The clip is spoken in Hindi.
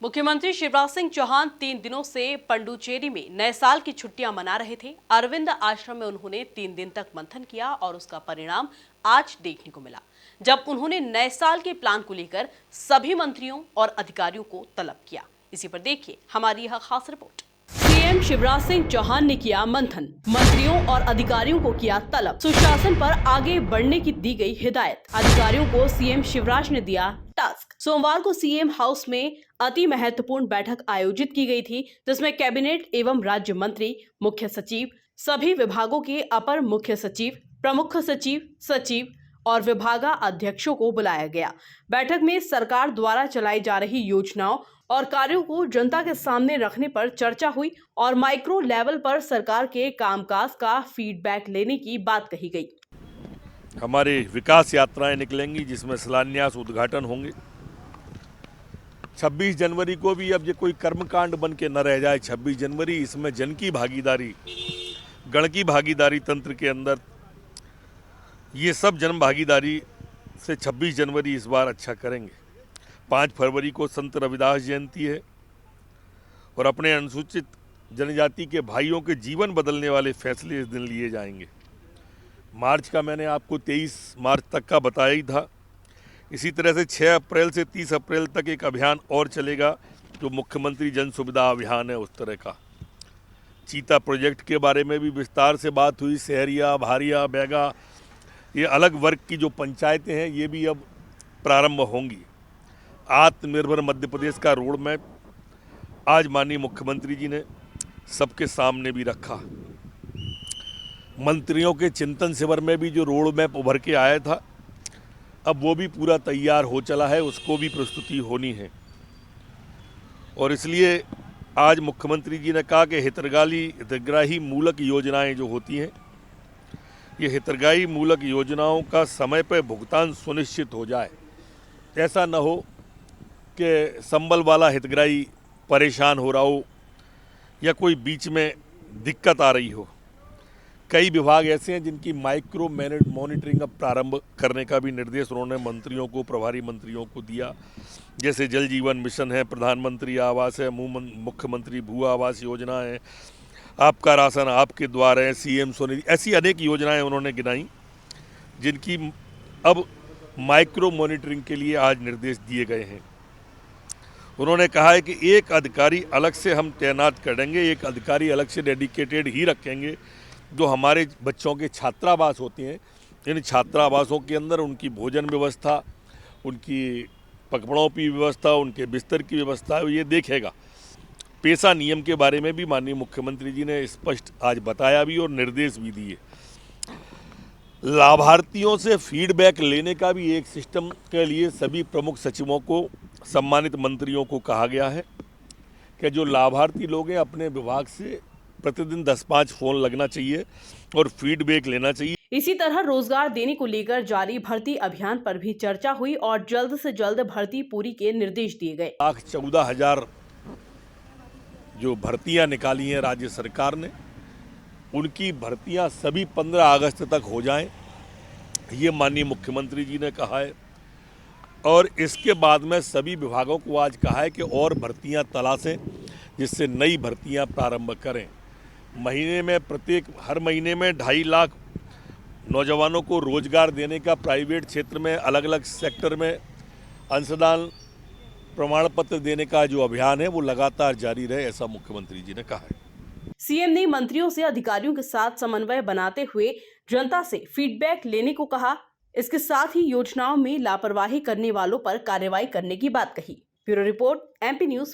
मुख्यमंत्री शिवराज सिंह चौहान 3 दिनों से पंडुचेरी में नए साल की छुट्टियां मना रहे थे। अरविंद आश्रम में उन्होंने 3 दिन तक मंथन किया और उसका परिणाम आज देखने को मिला, जब उन्होंने नए साल के प्लान को लेकर सभी मंत्रियों और अधिकारियों को तलब किया। इसी पर देखिए हमारी यह खास रिपोर्ट। सीएम शिवराज सिंह चौहान ने किया मंथन, मंत्रियों और अधिकारियों को किया तलब, सुशासन पर आगे बढ़ने की दी गई हिदायत। अधिकारियों को सीएम शिवराज ने दिया टास्क। सोमवार को सीएम हाउस में अति महत्वपूर्ण बैठक आयोजित की गई थी, जिसमें कैबिनेट एवं राज्य मंत्री, मुख्य सचिव, सभी विभागों के अपर मुख्य सचिव, प्रमुख सचिव, सचिव और विभागाध्यक्षों को बुलाया गया। बैठक में सरकार द्वारा चलाई जा रही योजनाओं और कार्यों को जनता के सामने रखने पर चर्चा हुई और माइक्रो लेवल पर सरकार के कामकाज का फीडबैक लेने की बात कही गई। हमारी विकास यात्राएं निकलेंगी, जिसमें शिलान्यास, उद्घाटन होंगे। 26 जनवरी को भी अब ये कोई कर्मकांड बन के न रह जाए। 26 जनवरी इसमें जन की भागीदारी, गण की भागीदारी तंत्र के अंदर ये सब जन भागीदारी से 26 जनवरी इस बार अच्छा करेंगे। 5 फरवरी को संत रविदास जयंती है और अपने अनुसूचित जनजाति के भाइयों के जीवन बदलने वाले फैसले इस दिन लिए जाएंगे। मार्च का मैंने आपको 23 मार्च तक का बताया ही था। इसी तरह से 6 अप्रैल से 30 अप्रैल तक एक अभियान और चलेगा, जो मुख्यमंत्री जन सुविधा अभियान है, उस तरह का। चीता प्रोजेक्ट के बारे में भी विस्तार से बात हुई। सहरिया, भारिया, बैगा, ये अलग वर्ग की जो पंचायतें हैं, ये भी अब प्रारंभ होंगी। आत्मनिर्भर मध्य प्रदेश का रोड मैप आज माननीय मुख्यमंत्री जी ने सबके सामने भी रखा। मंत्रियों के चिंतन शिविर में भी जो रोड मैप उभर के आया था, अब वो भी पूरा तैयार हो चला है, उसको भी प्रस्तुति होनी है। और इसलिए आज मुख्यमंत्री जी ने कहा कि हितग्राही मूलक योजनाएं जो होती हैं, ये हितग्राही मूलक योजनाओं का समय पर भुगतान सुनिश्चित हो जाए। ऐसा न हो कि संबल वाला हितग्राही परेशान हो रहा हो या कोई बीच में दिक्कत आ रही हो। कई विभाग ऐसे हैं जिनकी माइक्रो मॉनिटरिंग अब प्रारंभ करने का भी निर्देश उन्होंने मंत्रियों को, प्रभारी मंत्रियों को दिया। जैसे जल जीवन मिशन है, प्रधानमंत्री आवास है, मुख्यमंत्री भू आवास योजना है, आपका राशन आपके द्वार है, सीएम स्वनिधि, ऐसी अनेक योजनाएं उन्होंने गिनाई, जिनकी अब माइक्रो मॉनिटरिंग के लिए आज निर्देश दिए गए हैं। उन्होंने कहा है कि एक अधिकारी अलग से हम तैनात करेंगे, एक अधिकारी अलग से डेडिकेटेड ही रखेंगे, जो हमारे बच्चों के छात्रावास होते हैं। इन छात्रावासों के अंदर उनकी भोजन व्यवस्था, उनकी कपड़ों की व्यवस्था, उनके बिस्तर की व्यवस्था, ये देखेगा। पेशा नियम के बारे में भी माननीय मुख्यमंत्री जी ने स्पष्ट आज बताया भी और निर्देश भी दिए। लाभार्थियों से फीडबैक लेने का भी एक सिस्टम के लिए सभी प्रमुख सचिवों को, सम्मानित मंत्रियों को कहा गया है कि जो लाभार्थी लोग हैं, अपने विभाग से प्रतिदिन 10-5 फोन लगना चाहिए और फीडबैक लेना चाहिए। इसी तरह रोजगार देने को लेकर जारी भर्ती अभियान पर भी चर्चा हुई और जल्द से जल्द भर्ती पूरी के निर्देश दिए गए। 14,000 जो भर्तियां निकाली हैं राज्य सरकार ने, उनकी भर्तियां सभी 15 अगस्त तक हो जाएं, ये माननीय मुख्यमंत्री जी ने कहा है। और इसके बाद में सभी विभागों को आज कहा है कि और भर्तियां तलाशें, जिससे नई भर्तियां प्रारंभ करें। हर महीने में 2.5 लाख नौजवानों को रोजगार देने का प्राइवेट क्षेत्र में अलग अलग सेक्टर में अंशदान प्रमाण पत्र देने का जो अभियान है, वो लगातार जारी रहे, ऐसा मुख्यमंत्री जी ने कहा है। सीएम ने मंत्रियों से अधिकारियों के साथ समन्वय बनाते हुए जनता से फीडबैक लेने को कहा। इसके साथ ही योजनाओं में लापरवाही करने वालों पर कार्रवाई करने की बात कही। Bureau report, MP news.